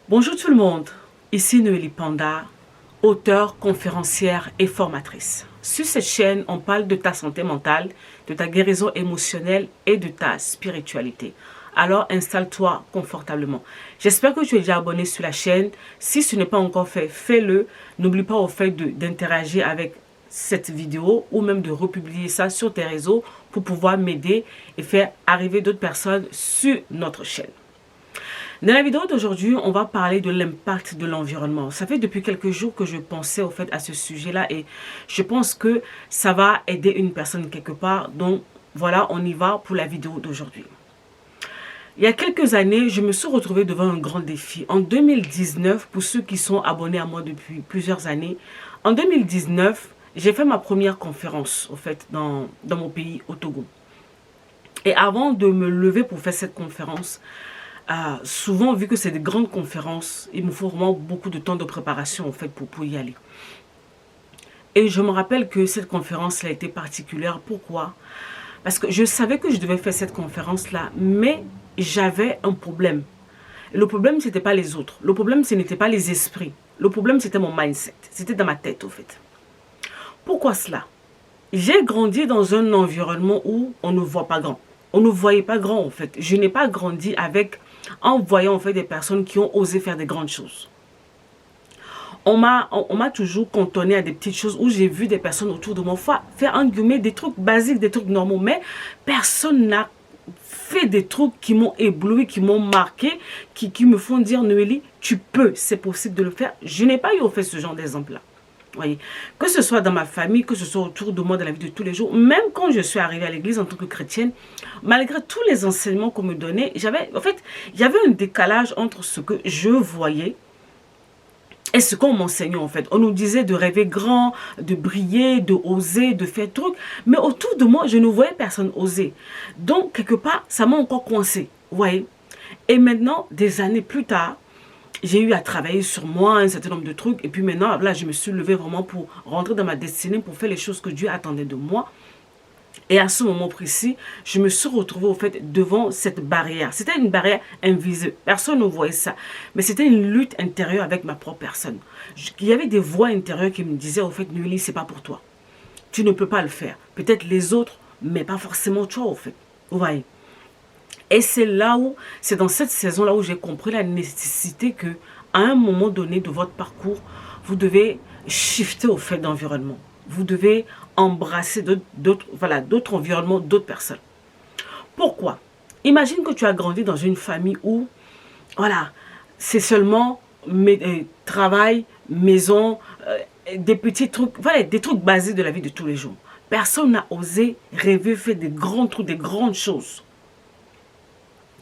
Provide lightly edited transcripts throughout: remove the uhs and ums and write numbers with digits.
Bonjour tout le monde, ici Noélie Panda, auteure, conférencière et formatrice. Sur cette chaîne, on parle de ta santé mentale, de ta guérison émotionnelle et de ta spiritualité. Alors installe-toi confortablement. J'espère que tu es déjà abonné sur la chaîne. Si ce n'est pas encore fait, fais-le. N'oublie pas au fait d'interagir avec cette vidéo ou même de republier ça sur tes réseaux pour pouvoir m'aider et faire arriver d'autres personnes sur notre chaîne. Dans la vidéo d'aujourd'hui, on va parler de l'impact de l'environnement. Ça fait depuis quelques jours que je pensais au fait à ce sujet-là et je pense que ça va aider une personne quelque part. Donc voilà, on y va pour la vidéo d'aujourd'hui. Il y a quelques années, je me suis retrouvée devant un grand défi. En 2019, pour ceux qui sont abonnés à moi depuis plusieurs années, en 2019, j'ai fait ma première conférence au fait dans mon pays, au Togo. Et avant de me lever pour faire cette conférence, souvent, vu que c'est des grandes conférences, il me faut vraiment beaucoup de temps de préparation en fait pour y aller. Et je me rappelle que cette conférence a été particulière. Pourquoi? Parce que je savais que je devais faire cette conférence-là, mais j'avais un problème. Le problème, ce n'était pas les autres. Le problème, ce n'était pas les esprits. Le problème, c'était mon mindset. C'était dans ma tête, au fait. Pourquoi cela? J'ai grandi dans un environnement où on ne voit pas grand. On ne voyait pas grand, en fait. Je n'ai pas grandi en voyant en fait des personnes qui ont osé faire des grandes choses. On m'a toujours cantonné à des petites choses où j'ai vu des personnes autour de moi faire en guillemets des trucs basiques, des trucs normaux, mais personne n'a fait des trucs qui m'ont ébloui, qui m'ont marqué, qui me font dire Noélie, tu peux, c'est possible de le faire. Je n'ai pas eu au fait ce genre d'exemple-là. Voyez, que ce soit dans ma famille, que ce soit autour de moi dans la vie de tous les jours, même quand je suis arrivée à l'église en tant que chrétienne, malgré tous les enseignements qu'on me donnait, il y avait un décalage entre ce que je voyais et ce qu'on m'enseignait en fait. On nous disait de rêver grand, de briller, de oser, de faire trucs, mais autour de moi, je ne voyais personne oser. Donc, quelque part, ça m'a encore coincé, vous voyez. Et maintenant, des années plus tard, j'ai eu à travailler sur moi, un certain nombre de trucs. Et puis maintenant, là, je me suis levée vraiment pour rentrer dans ma destinée, pour faire les choses que Dieu attendait de moi. Et à ce moment précis, je me suis retrouvée au fait devant cette barrière. C'était une barrière invisible. Personne ne voyait ça. Mais c'était une lutte intérieure avec ma propre personne. Il y avait des voix intérieures qui me disaient au fait, Noélie, c'est pas pour toi. Tu ne peux pas le faire. Peut-être les autres, mais pas forcément toi au fait. Vous voyez. Et c'est dans cette saison-là où j'ai compris la nécessité que, à un moment donné de votre parcours, vous devez shifter au fait d'environnement. Vous devez embrasser d'autres environnements, d'autres personnes. Pourquoi? Imagine que tu as grandi dans une famille où, voilà, c'est seulement travail, maison, des petits trucs, voilà, des trucs basiques de la vie de tous les jours. Personne n'a osé rêver, faire des grands trucs, des grandes choses.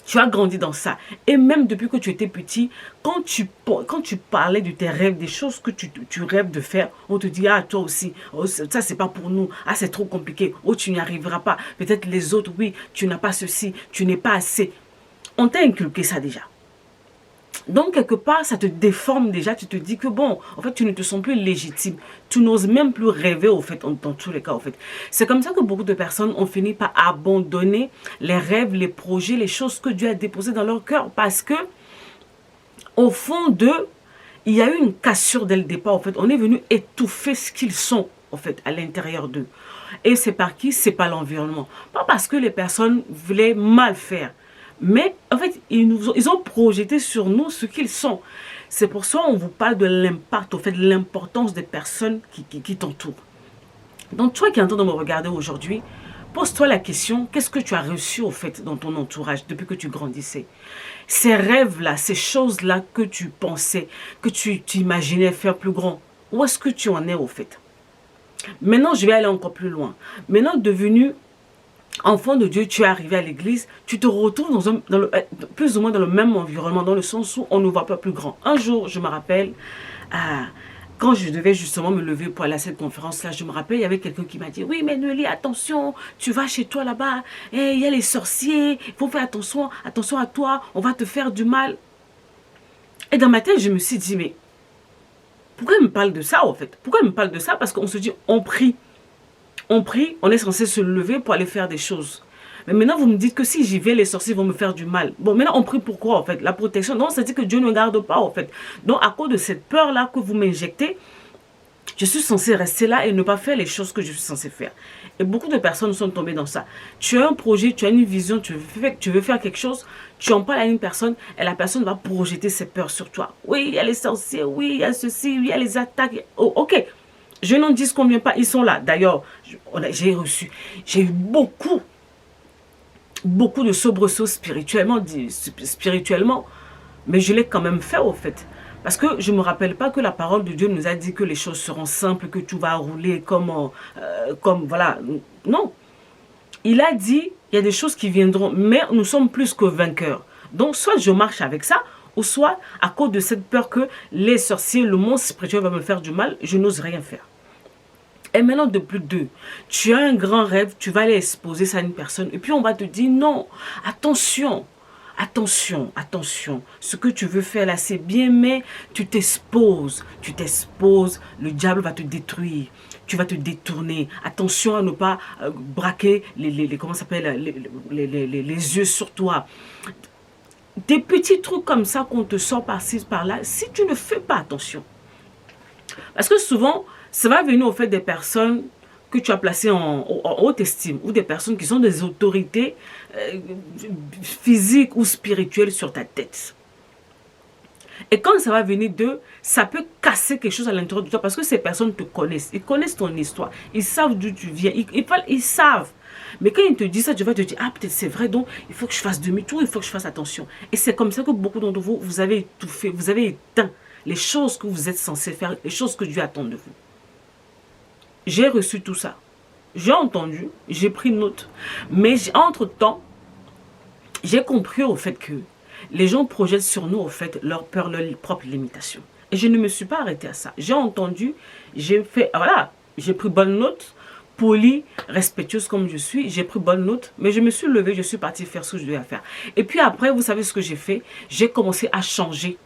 Tu as grandi dans ça. Et même depuis que tu étais petit, quand tu parlais de tes rêves, des choses que tu rêves de faire, on te dit, ah, toi aussi, oh, ça, c'est pas pour nous. Ah, c'est trop compliqué. Oh, tu n'y arriveras pas. Peut-être les autres, oui, tu n'as pas ceci, tu n'es pas assez. On t'a inculqué ça déjà. Donc, quelque part, ça te déforme déjà. Tu te dis que bon, en fait, tu ne te sens plus légitime. Tu n'oses même plus rêver, au fait, dans tous les cas, en fait. C'est comme ça que beaucoup de personnes ont fini par abandonner les rêves, les projets, les choses que Dieu a déposées dans leur cœur. Parce que, au fond d'eux, il y a eu une cassure dès le départ, en fait. On est venu étouffer ce qu'ils sont, en fait, à l'intérieur d'eux. Et c'est par qui? C'est par l'environnement. Pas parce que les personnes voulaient mal faire. Mais en fait, ils ont projeté sur nous ce qu'ils sont. C'est pour ça qu'on vous parle de l'impact, au fait, de l'importance des personnes qui t'entourent. Donc, toi qui es en train de me regarder aujourd'hui, pose-toi la question, qu'est-ce que tu as reçu au fait dans ton entourage depuis que tu grandissais? Ces rêves-là, ces choses-là que tu pensais, que tu imaginais faire plus grand, où est-ce que tu en es au fait? Maintenant, je vais aller encore plus loin. Maintenant, devenu enfant de Dieu, tu es arrivé à l'église, tu te retrouves plus ou moins dans le même environnement, dans le sens où on ne voit pas plus grand. Un jour, je me rappelle, quand je devais justement me lever pour aller à cette conférence-là, je me rappelle, il y avait quelqu'un qui m'a dit, oui, mais Noélie, attention, tu vas chez toi là-bas, et il y a les sorciers, il faut faire attention à toi, on va te faire du mal. Et dans ma tête, je me suis dit, mais pourquoi il me parle de ça, en fait? Pourquoi il me parle de ça? Parce qu'on se dit, on prie. On prie, on est censé se lever pour aller faire des choses. Mais maintenant, vous me dites que si j'y vais, les sorciers vont me faire du mal. Bon, maintenant, on prie pourquoi, en fait? La protection. Donc, ça dit que Dieu ne garde pas, en fait. Donc, à cause de cette peur-là que vous m'injectez, je suis censée rester là et ne pas faire les choses que je suis censée faire. Et beaucoup de personnes sont tombées dans ça. Tu as un projet, tu as une vision, tu veux faire quelque chose, tu en parles à une personne et la personne va projeter ses peurs sur toi. Oui, il y a les sorciers, oui, il y a ceci, oui, il y a les attaques. Oh, ok, je n'en dis combien pas, ils sont là. D'ailleurs, j'ai eu beaucoup de soubresauts spirituellement, mais je l'ai quand même fait au fait. Parce que je ne me rappelle pas que la parole de Dieu nous a dit que les choses seront simples, que tout va rouler comme voilà. Non. Il a dit, il y a des choses qui viendront, mais nous sommes plus que vainqueurs. Donc, soit je marche avec ça, ou soit, à cause de cette peur que les sorciers, le monde spirituel va me faire du mal, je n'ose rien faire. Et maintenant, de plus deux, tu as un grand rêve, tu vas aller exposer ça à une personne, et puis on va te dire, non, attention, attention, attention, ce que tu veux faire là, c'est bien, mais tu t'exposes, le diable va te détruire, tu vas te détourner, attention à ne pas braquer comment ça s'appelle, les yeux sur toi. Des petits trucs comme ça qu'on te sort par-ci, par-là, si tu ne fais pas attention. Parce que souvent, ça va venir au fait des personnes que tu as placées en haute estime ou des personnes qui sont des autorités physiques ou spirituelles sur ta tête. Et quand ça va venir d'eux, ça peut casser quelque chose à l'intérieur de toi parce que ces personnes te connaissent. Ils connaissent ton histoire. Ils savent d'où tu viens. Ils savent. Mais quand ils te disent ça, tu vas te dire, ah peut-être c'est vrai, donc il faut que je fasse demi-tour, il faut que je fasse attention. Et c'est comme ça que beaucoup d'entre vous, vous avez étouffé, vous avez éteint les choses que vous êtes censé faire, les choses que Dieu attend de vous. J'ai reçu tout ça. J'ai entendu, j'ai pris note. Mais entre-temps, j'ai compris au fait que les gens projettent sur nous, au fait, leur peur, leurs propres limitations. Et je ne me suis pas arrêtée à ça. J'ai entendu, j'ai fait, voilà, j'ai pris bonne note, polie, respectueuse comme je suis, j'ai pris bonne note, mais je me suis levée, je suis partie faire ce que je devais faire. Et puis après, vous savez ce que j'ai fait? J'ai commencé à changer,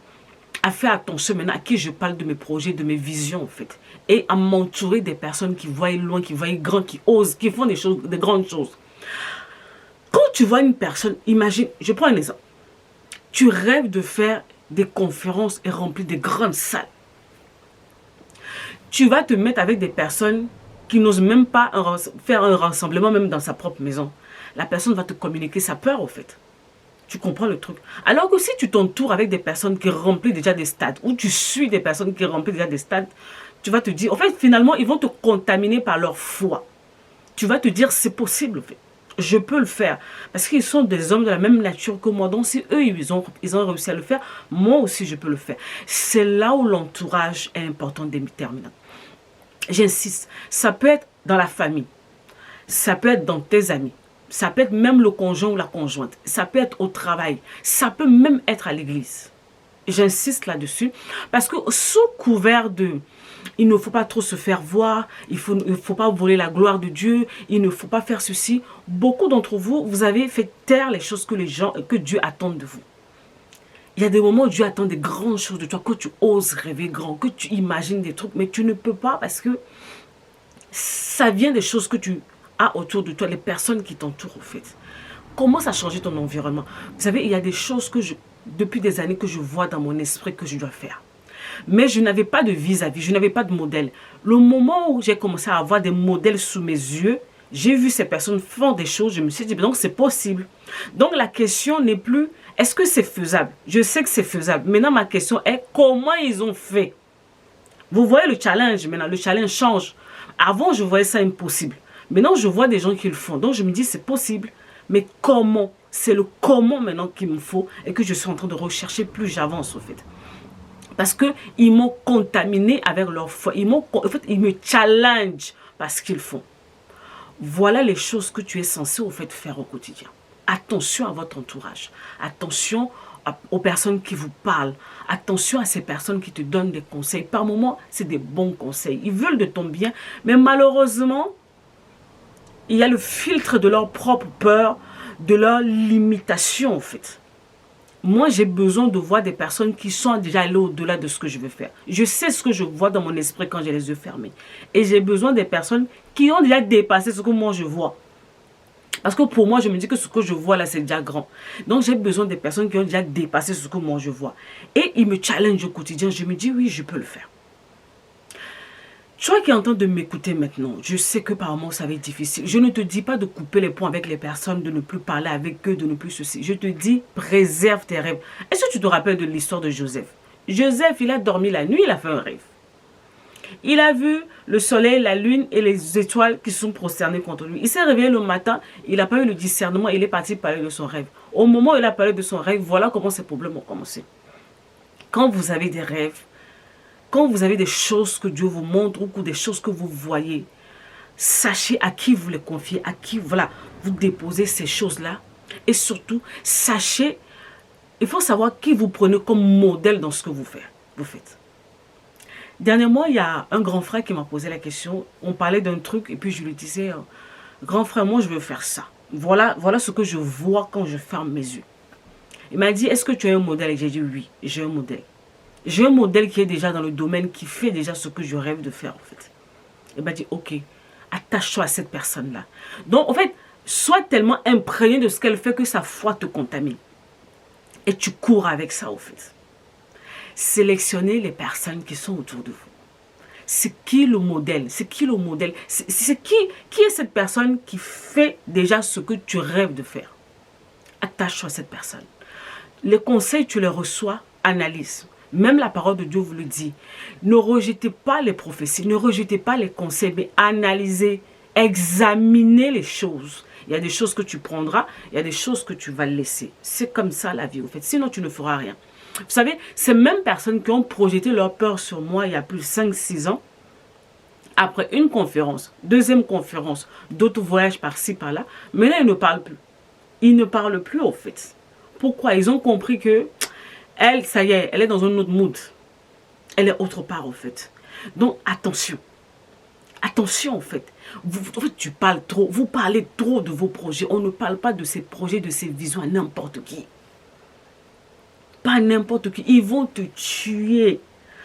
à faire attention maintenant à qui je parle de mes projets, de mes visions, en fait. Et à m'entourer des personnes qui voient loin, qui voient grand, qui osent, qui font des choses, des grandes choses. Quand tu vois une personne, imagine, je prends un exemple. Tu rêves de faire des conférences et remplir des grandes salles. Tu vas te mettre avec des personnes qui n'osent même pas faire un rassemblement, même dans sa propre maison. La personne va te communiquer sa peur, au fait. Tu comprends le truc. Alors que si tu t'entoures avec des personnes qui remplissent déjà des stades, ou tu suis des personnes qui remplissent déjà des stades, tu vas te dire, en fait, finalement, ils vont te contaminer par leur foi. Tu vas te dire, c'est possible, en fait. Je peux le faire. Parce qu'ils sont des hommes de la même nature que moi. Donc, si eux, ils ont réussi à le faire, moi aussi, je peux le faire. C'est là où l'entourage est important, déterminant. J'insiste. Ça peut être dans la famille. Ça peut être dans tes amis. Ça peut être même le conjoint ou la conjointe. Ça peut être au travail. Ça peut même être à l'église. J'insiste là-dessus. Parce que sous couvert de... Il ne faut pas trop se faire voir. Il ne faut pas voler la gloire de Dieu. Il ne faut pas faire ceci. Beaucoup d'entre vous, vous avez fait taire les choses que Dieu attend de vous. Il y a des moments où Dieu attend des grandes choses de toi, que tu oses rêver grand, que tu imagines des trucs, mais tu ne peux pas parce que ça vient des choses que tu as autour de toi, les personnes qui t'entourent au fait. Commence à changer ton environnement. Vous savez, il y a des choses que depuis des années que je vois dans mon esprit que je dois faire. Mais je n'avais pas de vis-à-vis, je n'avais pas de modèle. Le moment où j'ai commencé à avoir des modèles sous mes yeux, j'ai vu ces personnes faire des choses, je me suis dit, donc c'est possible. Donc la question n'est plus, est-ce que c'est faisable? Je sais que c'est faisable. Maintenant, ma question est, comment ils ont fait? Vous voyez le challenge maintenant, le challenge change. Avant, je voyais ça impossible. Maintenant, je vois des gens qui le font. Donc, je me dis, c'est possible. Mais comment? C'est le comment maintenant qu'il me faut et que je suis en train de rechercher plus j'avance, au fait. Parce qu'ils m'ont contaminé avec leur foi. En fait, ils me challengent par ce qu'ils font. Voilà les choses que tu es censé, au fait, faire au quotidien. Attention à votre entourage. Attention aux personnes qui vous parlent. Attention à ces personnes qui te donnent des conseils. Par moments, c'est des bons conseils. Ils veulent de ton bien, mais malheureusement, il y a le filtre de leur propre peur, de leur limitation, en fait. Moi, j'ai besoin de voir des personnes qui sont déjà allées au-delà de ce que je veux faire. Je sais ce que je vois dans mon esprit quand j'ai les yeux fermés. Et j'ai besoin des personnes qui ont déjà dépassé ce que moi je vois. Parce que pour moi, je me dis que ce que je vois là, c'est déjà grand. Donc, j'ai besoin des personnes qui ont déjà dépassé ce que moi je vois. Et ils me challengent au quotidien. Je me dis, oui, je peux le faire. Toi qui es en train de m'écouter maintenant, je sais que par moments ça va être difficile. Je ne te dis pas de couper les ponts avec les personnes, de ne plus parler avec eux, de ne plus ceci. Je te dis, préserve tes rêves. Est-ce que tu te rappelles de l'histoire de Joseph? Joseph, il a dormi la nuit, il a fait un rêve. Il a vu le soleil, la lune et les étoiles qui sont prosternées contre lui. Il s'est réveillé le matin, il n'a pas eu le discernement, il est parti parler de son rêve. Au moment où il a parlé de son rêve, voilà comment ces problèmes ont commencé. Quand vous avez des rêves, quand vous avez des choses que Dieu vous montre ou des choses que vous voyez, sachez à qui vous les confiez, à qui voilà, vous déposez ces choses-là. Et surtout, sachez, il faut savoir qui vous prenez comme modèle dans ce que vous faites. Dernièrement, il y a un grand frère qui m'a posé la question. On parlait d'un truc et puis je lui disais, grand frère, moi je veux faire ça. Voilà ce que je vois quand je ferme mes yeux. Il m'a dit, est-ce que tu as un modèle? Et j'ai dit, oui, j'ai un modèle. J'ai un modèle qui est déjà dans le domaine, qui fait déjà ce que je rêve de faire en fait. Il m'a dit, ok, attache-toi à cette personne-là. Donc en fait, sois tellement imprégné de ce qu'elle fait que sa foi te contamine. Et tu cours avec ça en fait. Sélectionnez les personnes qui sont autour de vous. C'est qui le modèle? C'est qui le modèle? C'est qui est cette personne qui fait déjà ce que tu rêves de faire? Attache-toi à cette personne. Les conseils, tu les reçois, analyse. Même la parole de Dieu vous le dit. Ne rejetez pas les prophéties, ne rejetez pas les conseils, mais analysez, examinez les choses. Il y a des choses que tu prendras, il y a des choses que tu vas laisser. C'est comme ça la vie, en fait. Sinon, tu ne feras rien. Vous savez, ces mêmes personnes qui ont projeté leur peur sur moi il y a plus de 5-6 ans, après une conférence, deuxième conférence, d'autres voyages par-ci, par-là, maintenant, ils ne parlent plus. Ils ne parlent plus, en fait. Pourquoi? Ils ont compris que elle, ça y est, elle est dans un autre mood. Elle est autre part, en fait. Donc, attention. Attention, en fait. En fait, tu parles trop. Vous parlez trop de vos projets. On ne parle pas de ces projets, de ces visions à n'importe qui. Pas n'importe qui. Ils vont te tuer.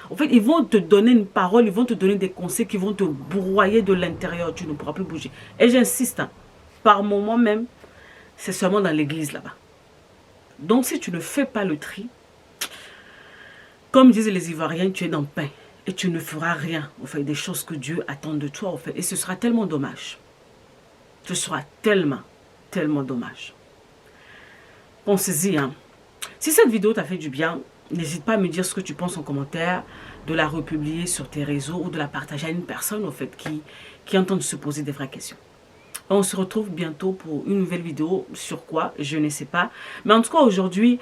En fait, ils vont te donner une parole, ils vont te donner des conseils qui vont te broyer de l'intérieur. Tu ne pourras plus bouger. Et j'insiste, hein, par moment même, c'est seulement dans l'église là-bas. Donc, si tu ne fais pas le tri, comme disent les Ivoiriens, tu es dans le pain. Et tu ne feras rien, en fait, des choses que Dieu attend de toi, en fait. Et ce sera tellement dommage. Ce sera tellement, tellement dommage. Pensez-y, hein. Si cette vidéo t'a fait du bien, n'hésite pas à me dire ce que tu penses en commentaire, de la republier sur tes réseaux ou de la partager à une personne, en fait, qui entend se poser des vraies questions. On se retrouve bientôt pour une nouvelle vidéo. Sur quoi? Je ne sais pas. Mais en tout cas, aujourd'hui,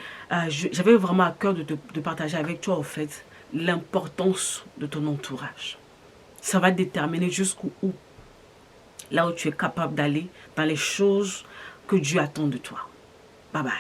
j'avais vraiment à cœur de partager avec toi, en fait, l'importance de ton entourage. Ça va déterminer jusqu'où, là où tu es capable d'aller dans les choses que Dieu attend de toi. Bye bye.